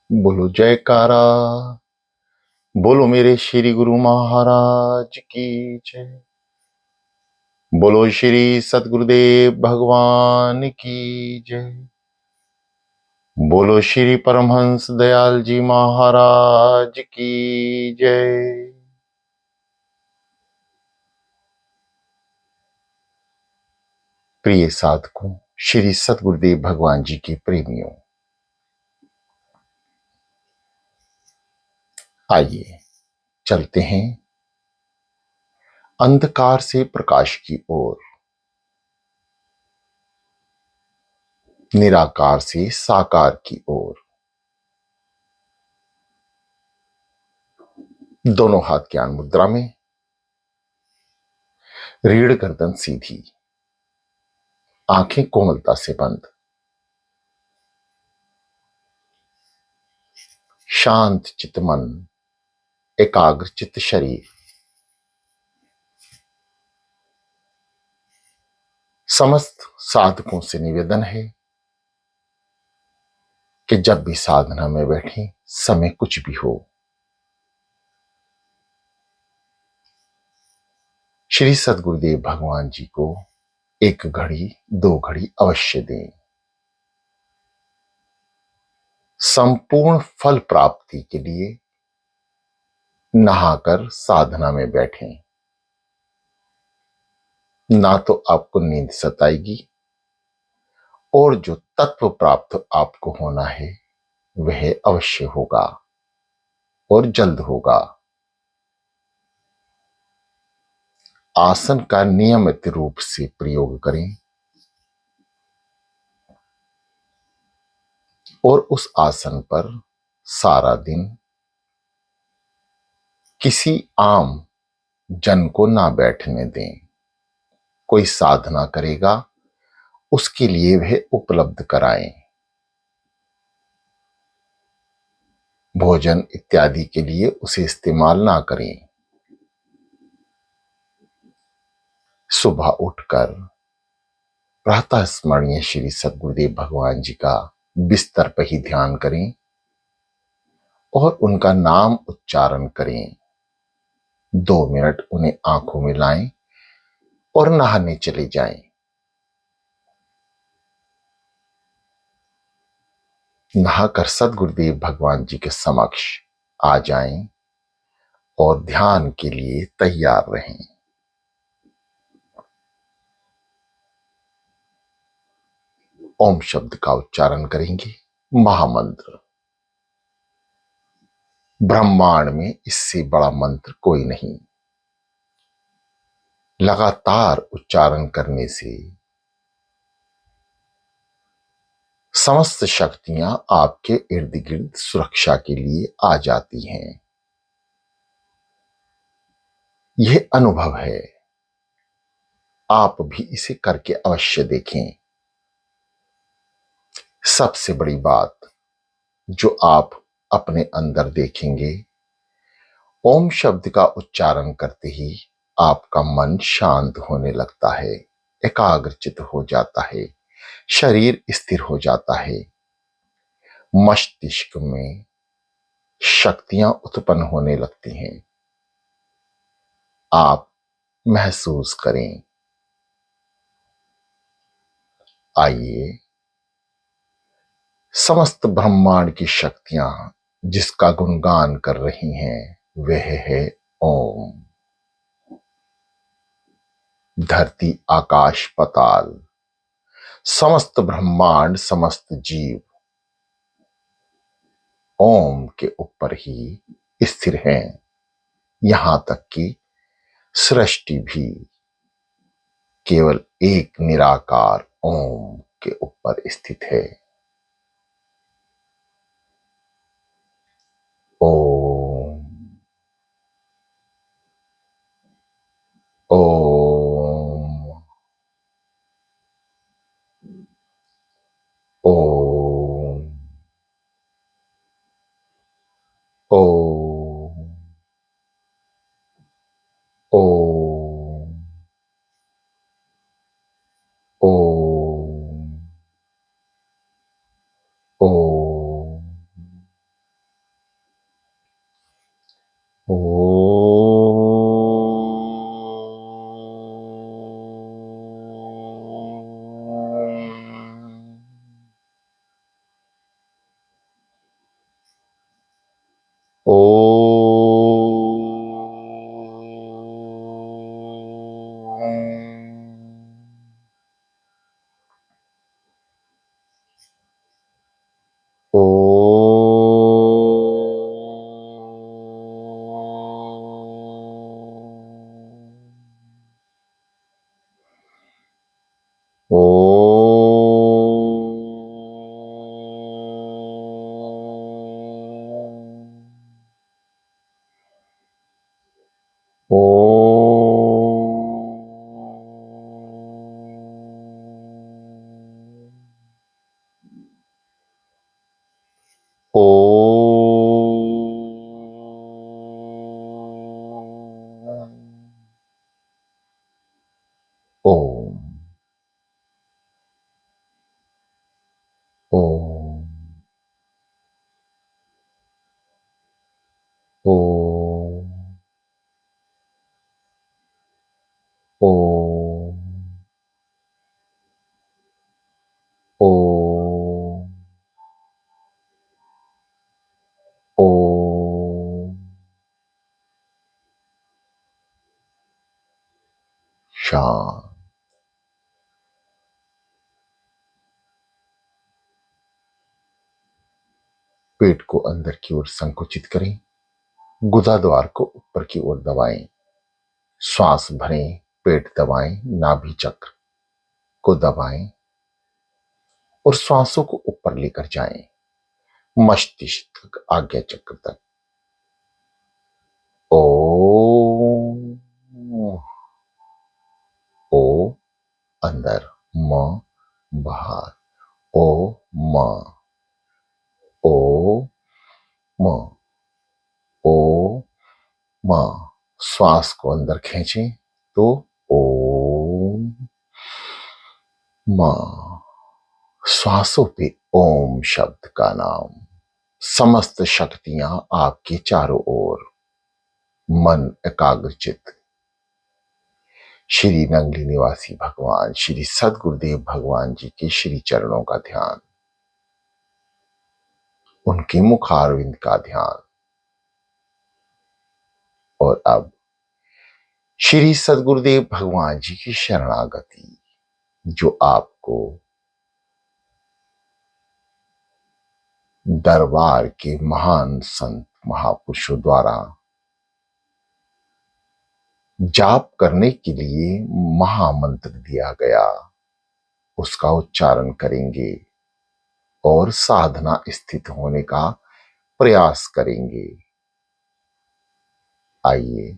बोलो जयकारा। बोलो मेरे श्री गुरु महाराज की जय। बोलो श्री सतगुरुदेव भगवान की जय। बोलो श्री परमहंस दयाल जी महाराज की जय। प्रिय साधकों, श्री सतगुरुदेव भगवान जी के प्रेमियों, आइए चलते हैं अंधकार से प्रकाश की ओर, निराकार से साकार की ओर। दोनों हाथ ज्ञान मुद्रा में, रीढ़ गर्दन सीधी, आंखें कोमलता से बंद, शांत चित्त मन, एकाग्र चित्त शरीर। समस्त साधकों से निवेदन है कि जब भी साधना में बैठे, समय कुछ भी हो, श्री सतगुरुदेव भगवान जी को एक घड़ी दो घड़ी अवश्य दें। संपूर्ण फल प्राप्ति के लिए नहाकर साधना में बैठें। ना तो आपको नींद सताएगी और जो तत्व प्राप्त आपको होना है वह अवश्य होगा और जल्द होगा। आसन का नियमित रूप से प्रयोग करें और उस आसन पर सारा दिन किसी आम जन को ना बैठने दें। कोई साधना करेगा उसके लिए वह उपलब्ध कराएं। भोजन इत्यादि के लिए उसे इस्तेमाल ना करें। सुबह उठकर प्रातः स्मरणीय श्री सतगुरुदेव भगवान जी का बिस्तर पर ही ध्यान करें और उनका नाम उच्चारण करें। 2 मिनट उन्हें आंखों में लाएं और नहाने चले जाएं। नहाकर सतगुरुदेव भगवान जी के समक्ष आ जाएं और ध्यान के लिए तैयार रहें। ओम शब्द का उच्चारण करेंगे। महामंत्र। ब्रह्मांड में इससे बड़ा मंत्र कोई नहीं। लगातार उच्चारण करने से समस्त शक्तियां आपके इर्द गिर्द सुरक्षा के लिए आ जाती हैं। यह अनुभव है, आप भी इसे करके अवश्य देखें। सबसे बड़ी बात जो आप अपने अंदर देखेंगे, ओम शब्द का उच्चारण करते ही आपका मन शांत होने लगता है, एकाग्रचित हो जाता है, शरीर स्थिर हो जाता है, मस्तिष्क में शक्तियां उत्पन्न होने लगती हैं। आप महसूस करें। आइए, समस्त ब्रह्मांड की शक्तियां जिसका गुणगान कर रही हैं वह है ओम। धरती, आकाश, पाताल, समस्त ब्रह्मांड, समस्त जीव ओम के ऊपर ही स्थिर हैं। यहां तक कि सृष्टि भी केवल एक निराकार ओम के ऊपर स्थित है। ओम ओम ओम ओम ओम ओम ओ ओ ओ ओ ओ ओ ओम ओम ओम ओम ओम ओम शांत। पेट को अंदर की ओर संकुचित करें, गुदाद्वार को ऊपर की ओर दबाएं, श्वास भरें, पेट दबाएं, नाभि चक्र को दबाएं और श्वासों को ऊपर लेकर जाएं, मस्तिष्क तक, आज्ञा चक्र तक। ओ ओ अंदर, म बाहर, ओ म ओ म ओ म। श्वास को अंदर खींचें तो ओम म। श्वासों पे ओम शब्द का नाम। समस्त शक्तियां आपके चारों ओर। मन एकाग्रचित। श्री नंगली निवासी भगवान श्री सदगुरुदेव भगवान जी के श्री चरणों का ध्यान, उनके मुखारविंद का ध्यान। और अब श्री सदगुरुदेव भगवान जी की शरणागति, जो आपको दरबार के महान संत महापुरुषों द्वारा जाप करने के लिए महामंत्र दिया गया, उसका उच्चारण करेंगे और साधना स्थित होने का प्रयास करेंगे। आइए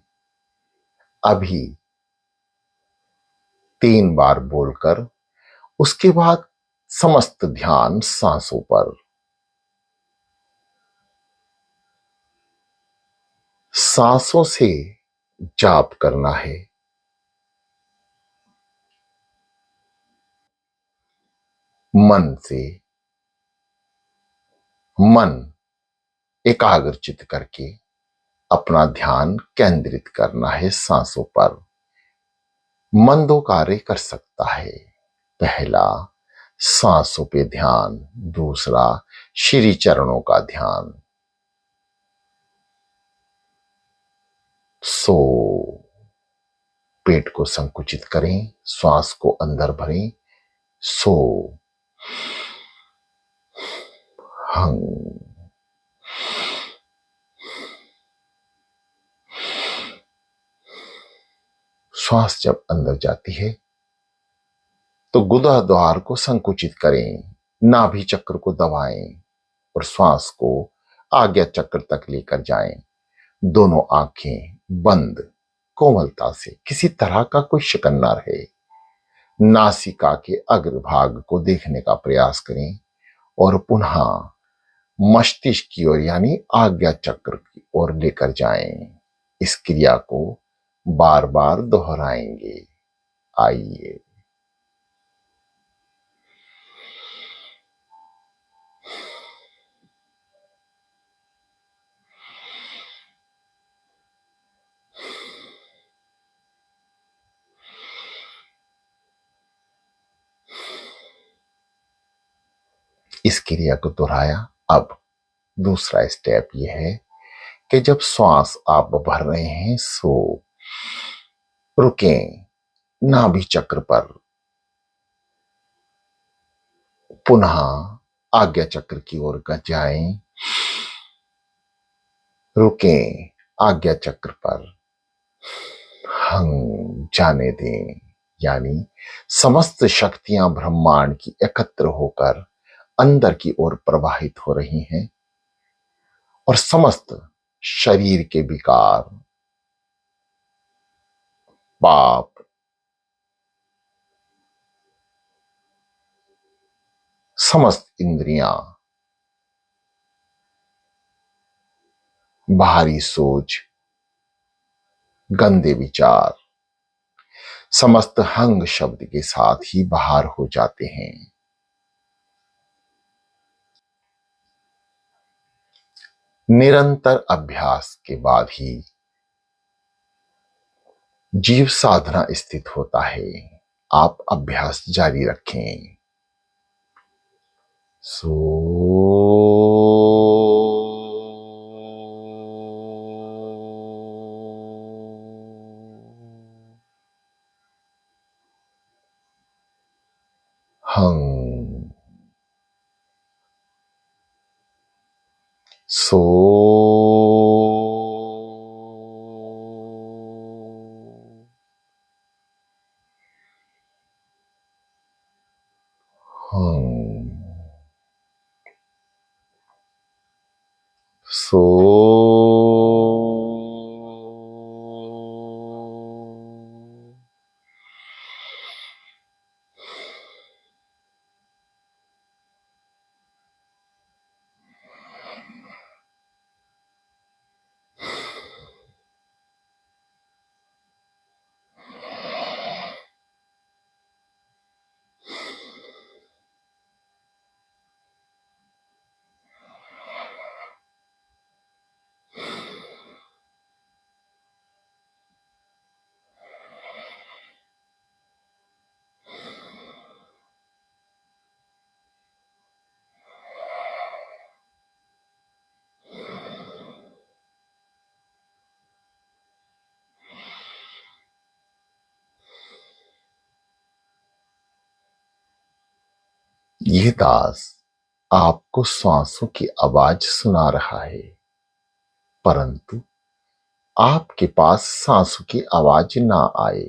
अभी 3 बार बोलकर उसके बाद समस्त ध्यान सांसों पर। सांसों से जाप करना है। मन से, मन एकाग्रचित करके अपना ध्यान केंद्रित करना है सांसों पर। मन 2 कार्य कर सकता है। पहला, सांसों पे ध्यान। दूसरा, श्री चरणों का ध्यान। सो पेट को संकुचित करें, श्वास को अंदर भरें। सो हंग। श्वास जब अंदर जाती है तो गुदा द्वार को संकुचित करें, नाभि चक्र को दबाएं और श्वास को आज्ञा चक्र तक लेकर जाएं। दोनों आंखें बंद, कोमलता से, किसी तरह का कोई शिकन न रहे। नासिका के अग्रभाग को देखने का प्रयास करें और पुनः मस्तिष्क की ओर यानी आज्ञा चक्र की ओर लेकर जाएं। इस क्रिया को बार बार दोहराएंगे। आइए इस क्रिया को दोहराया। अब दूसरा स्टेप यह है कि जब श्वास आप भर रहे हैं सो रुकें, नाभि चक्र पर, पुनः आज्ञा चक्र की ओर जाएं, रुकें, आज्ञा चक्र पर, हम जाने दें। यानी समस्त शक्तियां ब्रह्मांड की एकत्र होकर अंदर की ओर प्रवाहित हो रही हैं और समस्त शरीर के विकार, पाप, समस्त इंद्रियां, बाहरी सोच, गंदे विचार समस्त हंग शब्द के साथ ही बाहर हो जाते हैं। निरंतर अभ्यास के बाद ही जीव साधना स्थित होता है। आप अभ्यास जारी रखें। सो हंग, सो हंग, सो यह दास आपको श्वासों की आवाज सुना रहा है, परंतु आपके पास सांसों की आवाज ना आए।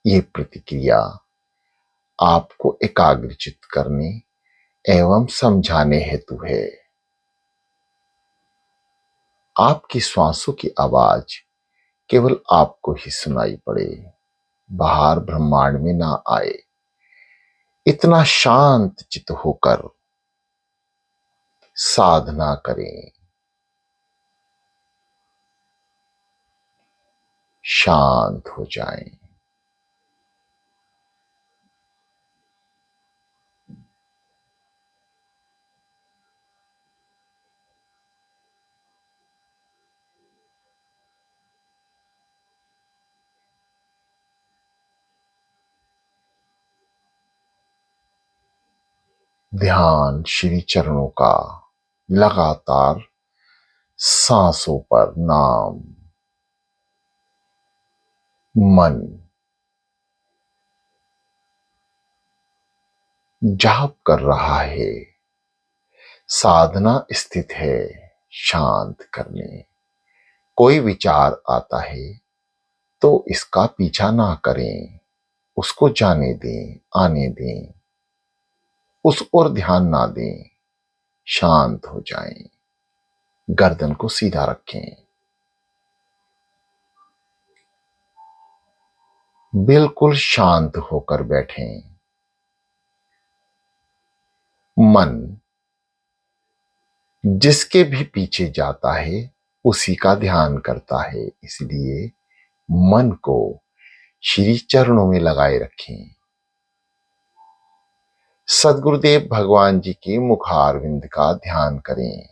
यह प्रतिक्रिया आपको एकाग्रचित करने एवं समझाने हेतु है। आपकी श्वासों की आवाज केवल आपको ही सुनाई पड़े, बाहर ब्रह्मांड में ना आए। इतना शांत चित होकर साधना करें। शांत हो जाएं। ध्यान श्री चरणों का लगातार सांसों पर नाम, मन जाप कर रहा है। साधना स्थित है शांत करने। कोई विचार आता है तो इसका पीछा ना करें, उसको जाने दें, आने दें, उस ओर ध्यान ना दें। शांत हो जाएं। गर्दन को सीधा रखें। बिल्कुल शांत होकर बैठें। मन जिसके भी पीछे जाता है उसी का ध्यान करता है, इसलिए मन को श्री चरणों में लगाए रखें। सदगुरुदेव भगवान जी की मुखारविंद का ध्यान करें।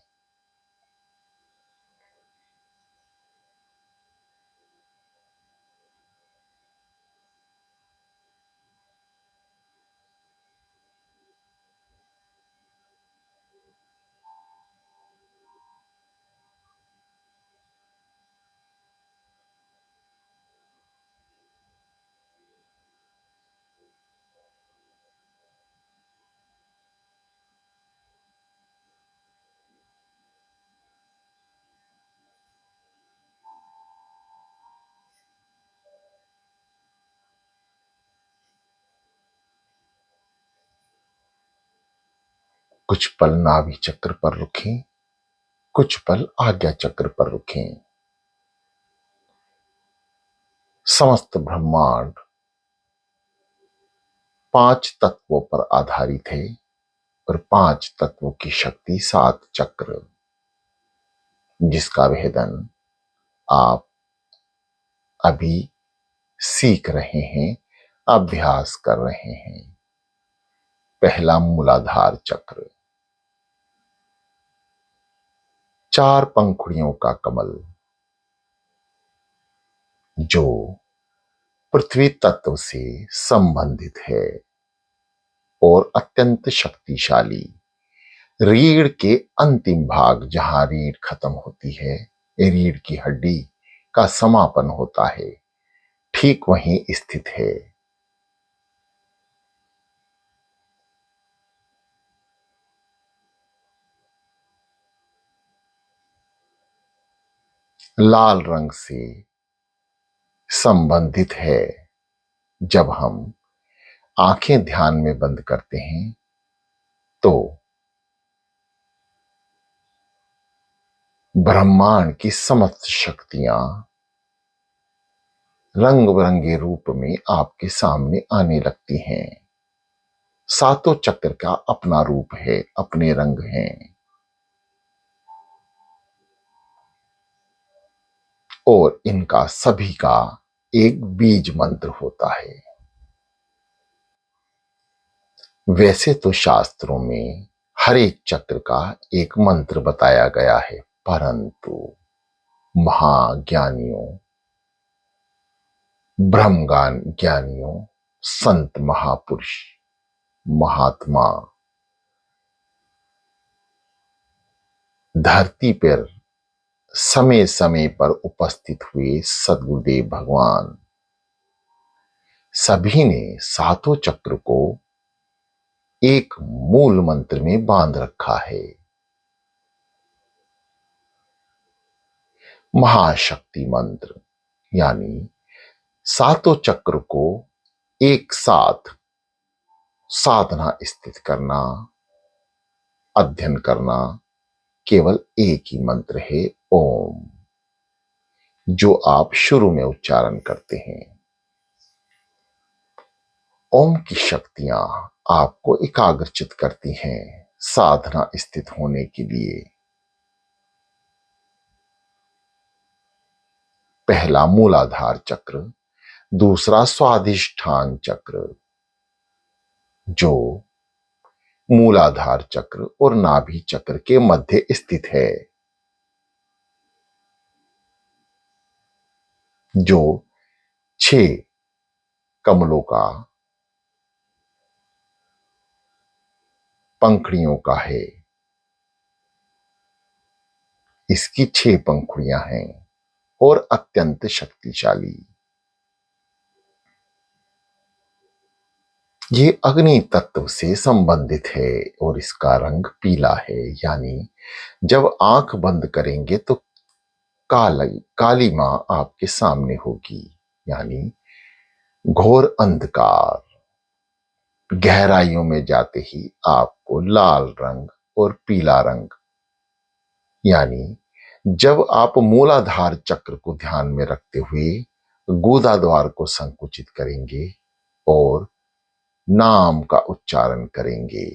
कुछ पल नाभि चक्र पर रुकें, कुछ पल आज्ञा चक्र पर रुकें। समस्त ब्रह्मांड 5 तत्वों पर आधारित है और 5 तत्वों की शक्ति 7 चक्र, जिसका भेदन आप अभी सीख रहे हैं, अभ्यास कर रहे हैं। पहला मूलाधार चक्र, 4 पंखुड़ियों का कमल, जो पृथ्वी तत्व से संबंधित है और अत्यंत शक्तिशाली। रीढ़ के अंतिम भाग, जहां रीढ़ खत्म होती है, रीढ़ की हड्डी का समापन होता है, ठीक वहीं स्थित है। लाल रंग से संबंधित है। जब हम आंखें ध्यान में बंद करते हैं तो ब्रह्मांड की समस्त शक्तियां रंग बिरंगे रूप में आपके सामने आने लगती हैं। सातों चक्र का अपना रूप है, अपने रंग हैं, और इनका सभी का एक बीज मंत्र होता है। वैसे तो शास्त्रों में हर एक चक्र का एक मंत्र बताया गया है, परंतु महाज्ञानियों, ब्रह्मज्ञान ज्ञानियों, संत महापुरुष, महात्मा धरती पर समय समय पर उपस्थित हुए सद्गुरुदेव भगवान, सभी ने सातों चक्र को एक मूल मंत्र में बांध रखा है। महाशक्ति मंत्र, यानी सातों चक्र को एक साथ साधना स्थित करना, अध्ययन करना, केवल एक ही मंत्र है, ओम, जो आप शुरू में उच्चारण करते हैं। ओम की शक्तियां आपको एकाग्रचित करती हैं साधना स्थित होने के लिए। पहला मूलाधार चक्र, दूसरा स्वाधिष्ठान चक्र, जो मूलाधार चक्र और नाभि चक्र के मध्य स्थित है, जो 6 कमलों का, पंखुड़ियों का है। इसकी 6 पंखुड़ियां हैं और अत्यंत शक्तिशाली। ये अग्नि तत्व से संबंधित है और इसका रंग पीला है, यानी जब आंख बंद करेंगे तो काली मां आपके सामने होगी, यानी घोर अंधकार। गहराइयों में जाते ही आपको लाल रंग और पीला रंग, यानी जब आप मूलाधार चक्र को ध्यान में रखते हुए गुदा द्वार को संकुचित करेंगे और नाम का उच्चारण करेंगे,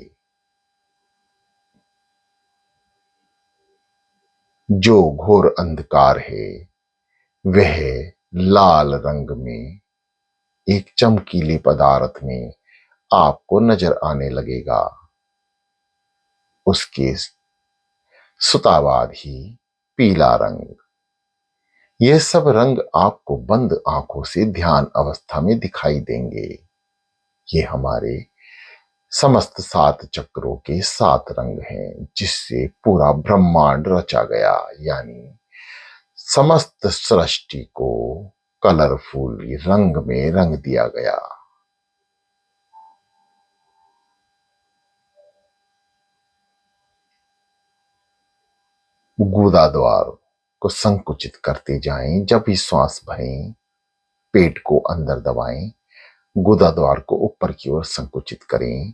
जो घोर अंधकार है वह लाल रंग में एक चमकीले पदार्थ में आपको नजर आने लगेगा। उसके सुतावाद ही पीला रंग। यह सब रंग आपको बंद आंखों से ध्यान अवस्था में दिखाई देंगे। ये हमारे समस्त 7 चक्रों के 7 रंग हैं, जिससे पूरा ब्रह्मांड रचा गया, यानी समस्त सृष्टि को कलरफुल रंग में रंग दिया गया। गुदा द्वार को संकुचित करते जाएं। जब भी श्वास भरें, पेट को अंदर दबाएं, गुदा द्वार को ऊपर की ओर संकुचित करें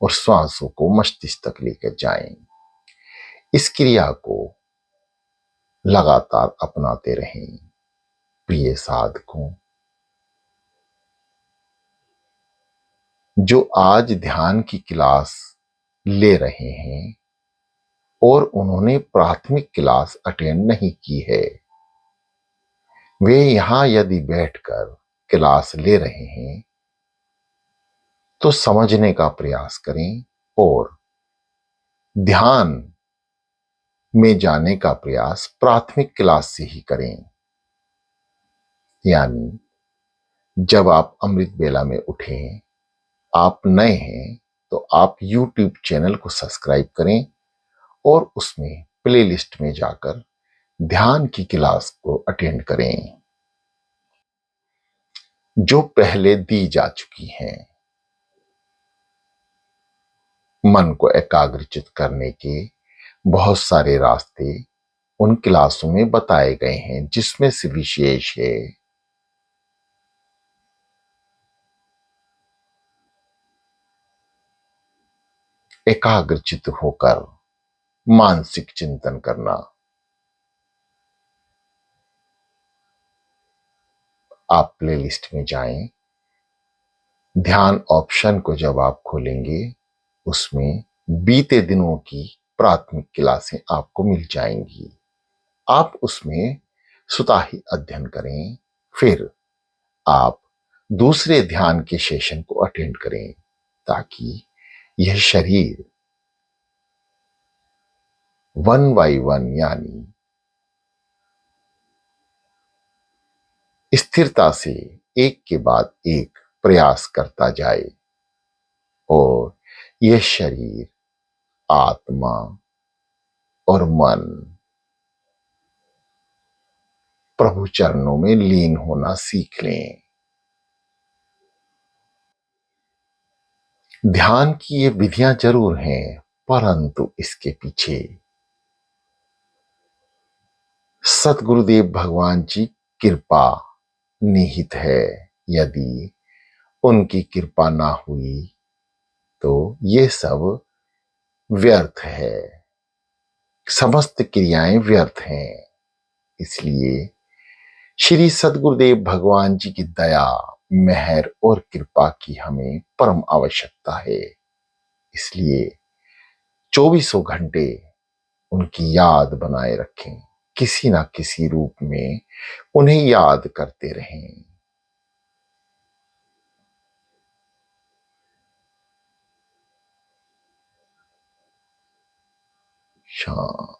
और श्वासों को मस्तिष्क तक लेकर जाएं। इस क्रिया को लगातार अपनाते रहें। प्रिय साधकों, जो आज ध्यान की क्लास ले रहे हैं और उन्होंने प्राथमिक क्लास अटेंड नहीं की है, वे यहां यदि बैठकर क्लास ले रहे हैं तो समझने का प्रयास करें और ध्यान में जाने का प्रयास प्राथमिक क्लास से ही करें। यानी जब आप अमृत बेला में उठें, आप नए हैं तो आप YouTube चैनल को सब्सक्राइब करें और उसमें प्लेलिस्ट में जाकर ध्यान की क्लास को अटेंड करें जो पहले दी जा चुकी हैं। मन को एकाग्रचित करने के बहुत सारे रास्ते उन क्लासों में बताए गए हैं, जिसमें से विशेष है एकाग्रचित होकर मानसिक चिंतन करना। आप प्लेलिस्ट में जाएं, ध्यान ऑप्शन को जब आप खोलेंगे उसमें बीते दिनों की प्राथमिक क्लासें आपको मिल जाएंगी। आप उसमें सुताही अध्ययन करें, फिर आप दूसरे ध्यान के सेशन को अटेंड करें ताकि यह शरीर वन बाय वन यानी स्थिरता से एक के बाद एक प्रयास करता जाए और यह शरीर, आत्मा और मन प्रभु चरणों में लीन होना सीख लें। ध्यान की ये विधियां जरूर हैं, परंतु इसके पीछे सतगुरुदेव भगवान जी कृपा निहित है। यदि उनकी कृपा ना हुई तो ये सब व्यर्थ है, समस्त क्रियाएं व्यर्थ हैं। इसलिए श्री सतगुरुदेव भगवान जी की दया, मेहर और कृपा की हमें परम आवश्यकता है। इसलिए चौबीसों घंटे उनकी याद बनाए रखें, किसी ना किसी रूप में उन्हें याद करते रहें। शांत।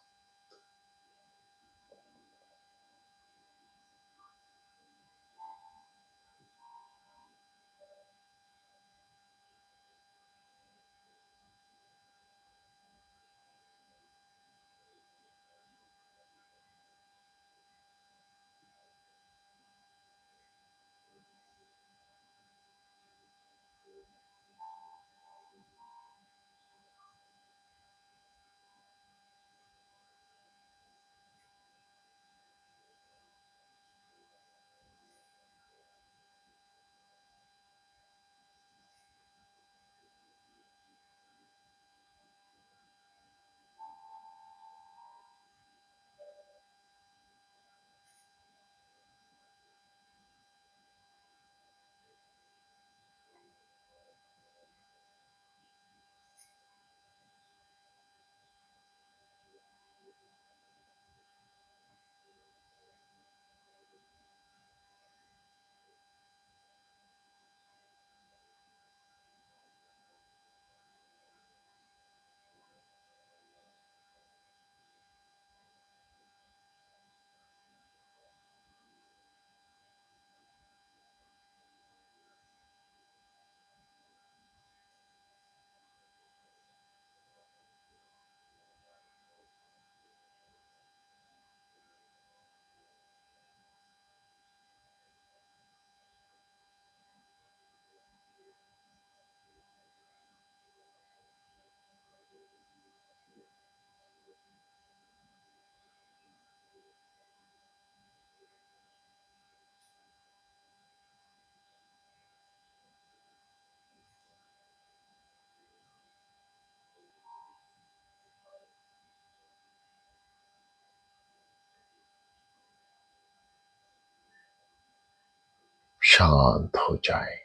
शांत हो जाए।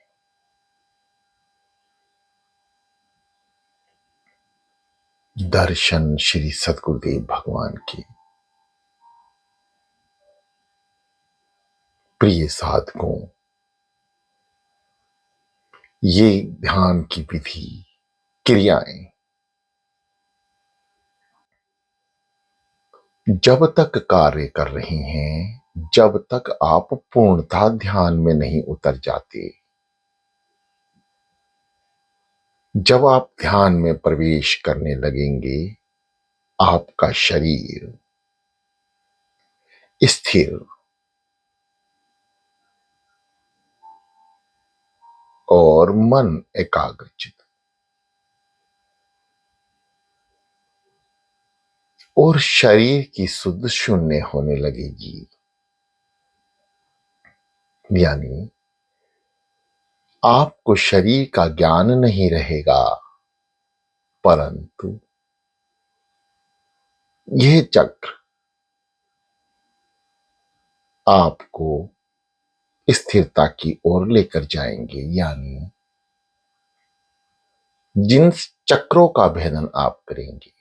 दर्शन श्री सद्गुरुदेव भगवान के प्रिय साधकों, ये ध्यान की विधि, क्रियाएं जब तक कार्य कर रही हैं, जब तक आप पूर्णतः ध्यान में नहीं उतर जाते, जब आप ध्यान में प्रवेश करने लगेंगे, आपका शरीर स्थिर और मन एकाग्रचित और शरीर की शुद्ध शून्य होने लगेगी। यानी आपको शरीर का ज्ञान नहीं रहेगा, परंतु यह चक्र आपको स्थिरता की ओर लेकर जाएंगे। यानी जिन चक्रों का भेदन आप करेंगे,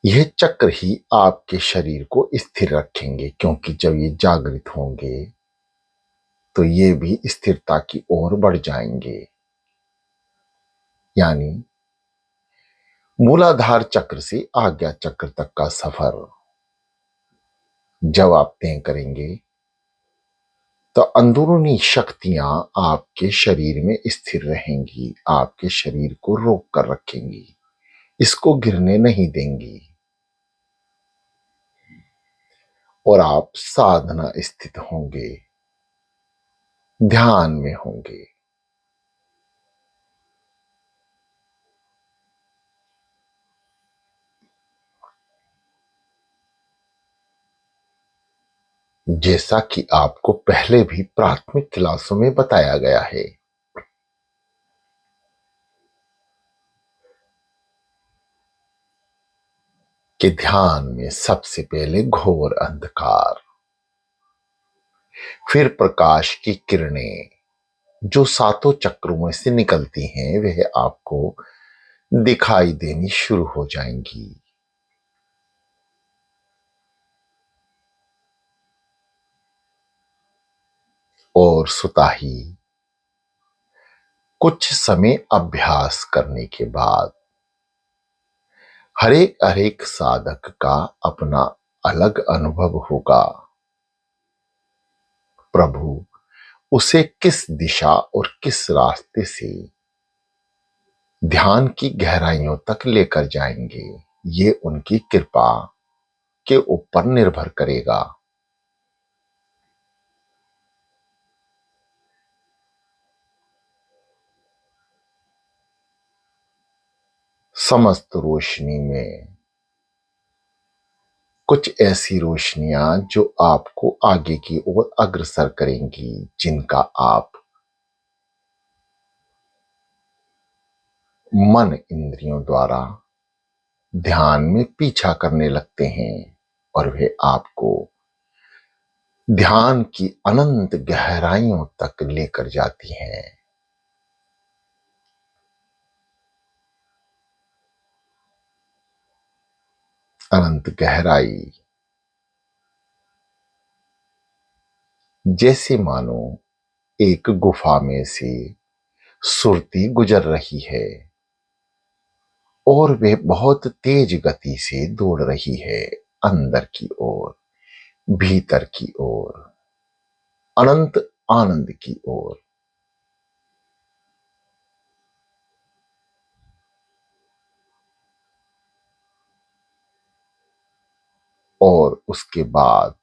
यह चक्र ही आपके शरीर को स्थिर रखेंगे, क्योंकि जब ये जागृत होंगे तो ये भी स्थिरता की ओर बढ़ जाएंगे। यानी मूलाधार चक्र से आज्ञा चक्र तक का सफर जब आप तय करेंगे, तो अंदरूनी शक्तियां आपके शरीर में स्थिर रहेंगी, आपके शरीर को रोक कर रखेंगी, इसको गिरने नहीं देंगी और आप साधना स्थित होंगे, ध्यान में होंगे। जैसा कि आपको पहले भी प्राथमिक क्लासों में बताया गया है कि ध्यान में सबसे पहले घोर अंधकार, फिर प्रकाश की किरणें जो सातों चक्रों में से निकलती हैं, वह आपको दिखाई देनी शुरू हो जाएंगी। और सुताही कुछ समय अभ्यास करने के बाद हरेक साधक का अपना अलग अनुभव होगा। प्रभु उसे किस दिशा और किस रास्ते से ध्यान की गहराइयों तक लेकर जाएंगे, ये उनकी कृपा के ऊपर निर्भर करेगा। समस्त रोशनी में कुछ ऐसी रोशनियां जो आपको आगे की ओर अग्रसर करेंगी, जिनका आप मन इंद्रियों द्वारा ध्यान में पीछा करने लगते हैं और वे आपको ध्यान की अनंत गहराइयों तक लेकर जाती हैं। अनंत गहराई जैसे मानो एक गुफा में से सुरती गुजर रही है और वे बहुत तेज गति से दौड़ रही है अंदर की ओर, भीतर की ओर, अनंत आनंद की ओर। और उसके बाद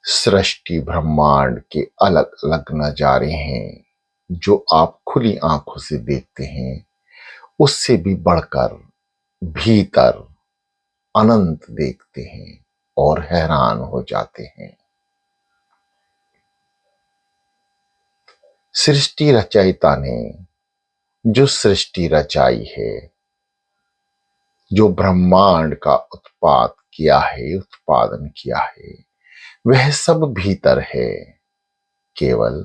सृष्टि ब्रह्मांड के अलग अलग नजारे हैं जो आप खुली आंखों से देखते हैं, उससे भी बढ़कर भीतर अनंत देखते हैं और हैरान हो जाते हैं। सृष्टि रचयिता ने जो सृष्टि रचाई है, जो ब्रह्मांड का उत्पादन किया है, वह सब भीतर है। केवल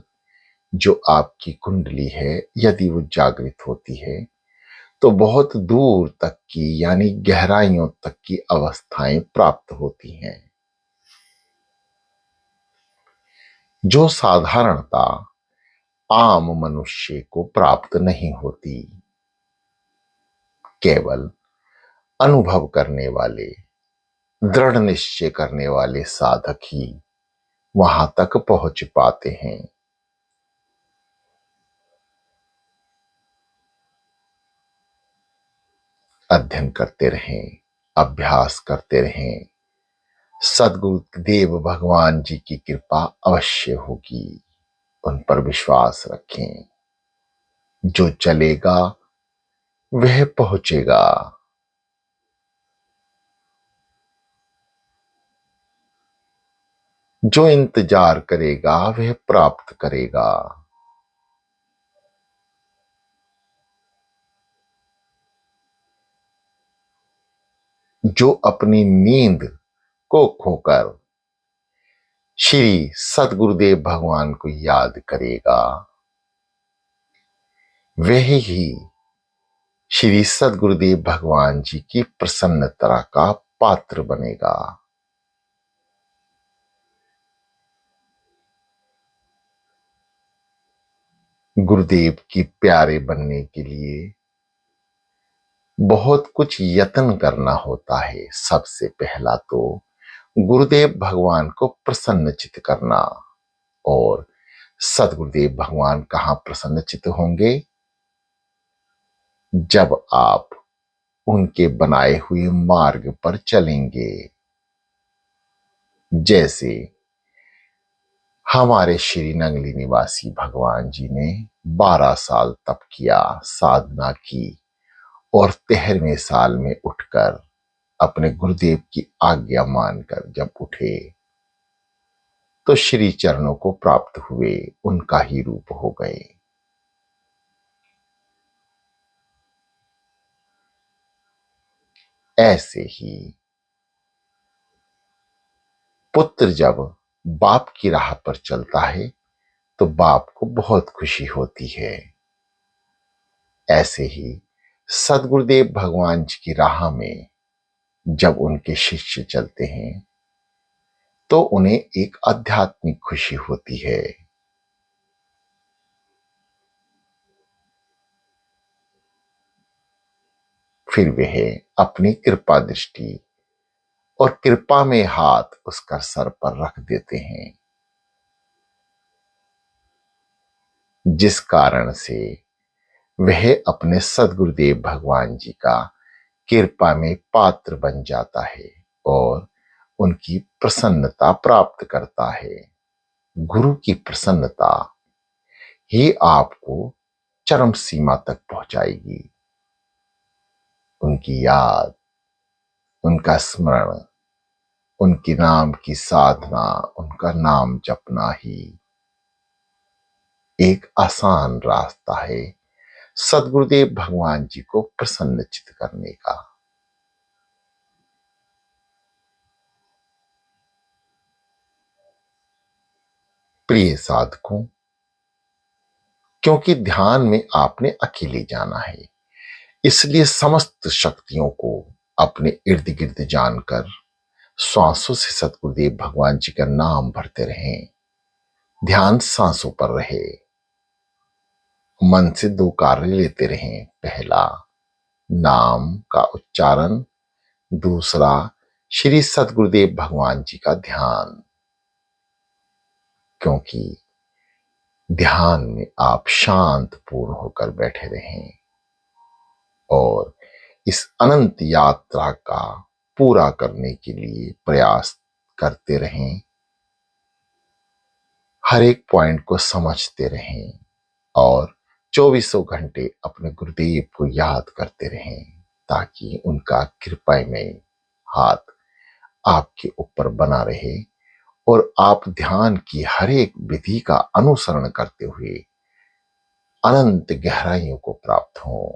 जो आपकी कुंडली है, यदि वो जागृत होती है तो बहुत दूर तक की यानी गहराइयों तक की अवस्थाएं प्राप्त होती हैं, जो साधारणता आम मनुष्य को प्राप्त नहीं होती। केवल अनुभव करने वाले, दृढ़ निश्चय करने वाले साधक ही वहां तक पहुंच पाते हैं। अध्ययन करते रहें, अभ्यास करते रहें। सदगुरुदेव भगवान जी की कृपा अवश्य होगी। उन पर विश्वास रखें। जो चलेगा वह पहुंचेगा। जो इंतजार करेगा वह प्राप्त करेगा। जो अपनी नींद को खोकर श्री सदगुरुदेव भगवान को याद करेगा, वह ही श्री सदगुरुदेव भगवान जी की प्रसन्नता का पात्र बनेगा। गुरुदेव की प्यारे बनने के लिए बहुत कुछ यत्न करना होता है। सबसे पहला तो गुरुदेव भगवान को प्रसन्नचित करना। और सदगुरुदेव भगवान कहां प्रसन्नचित होंगे? जब आप उनके बनाए हुए मार्ग पर चलेंगे। जैसे हमारे श्री नंगली निवासी भगवान जी ने 12 साल तप किया, साधना की और 13वें साल में उठकर अपने गुरुदेव की आज्ञा मानकर जब उठे तो श्री चरणों को प्राप्त हुए, उनका ही रूप हो गए। ऐसे ही पुत्र जब बाप की राह पर चलता है तो बाप को बहुत खुशी होती है। ऐसे ही सदगुरुदेव भगवान जी की राह में जब उनके शिष्य चलते हैं तो उन्हें एक आध्यात्मिक खुशी होती है। फिर वह अपनी कृपा दृष्टि और कृपा में हाथ उसका सर पर रख देते हैं, जिस कारण से वह अपने सदगुरुदेव भगवान जी का कृपा में पात्र बन जाता है और उनकी प्रसन्नता प्राप्त करता है। गुरु की प्रसन्नता ही आपको चरम सीमा तक पहुंचाएगी। उनकी याद, उनका स्मरण, उनके नाम की साधना, उनका नाम जपना ही एक आसान रास्ता है सदगुरुदेव भगवान जी को प्रसन्नचित करने का। प्रिय साधकों, क्योंकि ध्यान में आपने अकेले जाना है, इसलिए समस्त शक्तियों को अपने इर्द गिर्द जानकर श्वासों से सदगुरुदेव भगवान जी का नाम भरते रहें। ध्यान सांसों पर रहे। मन से 2 कार्य लेते रहें। पहला, नाम का उच्चारण। दूसरा, श्री सदगुरुदेव भगवान जी का ध्यान। क्योंकि ध्यान में आप शांत पूर्ण होकर बैठे रहें और इस अनंत यात्रा का पूरा करने के लिए प्रयास करते रहें। हर एक पॉइंट को समझते रहें और 24 घंटे अपने गुरुदेव को याद करते रहें, ताकि उनका कृपामय हाथ आपके ऊपर बना रहे और आप ध्यान की हर एक विधि का अनुसरण करते हुए अनंत गहराइयों को प्राप्त हों।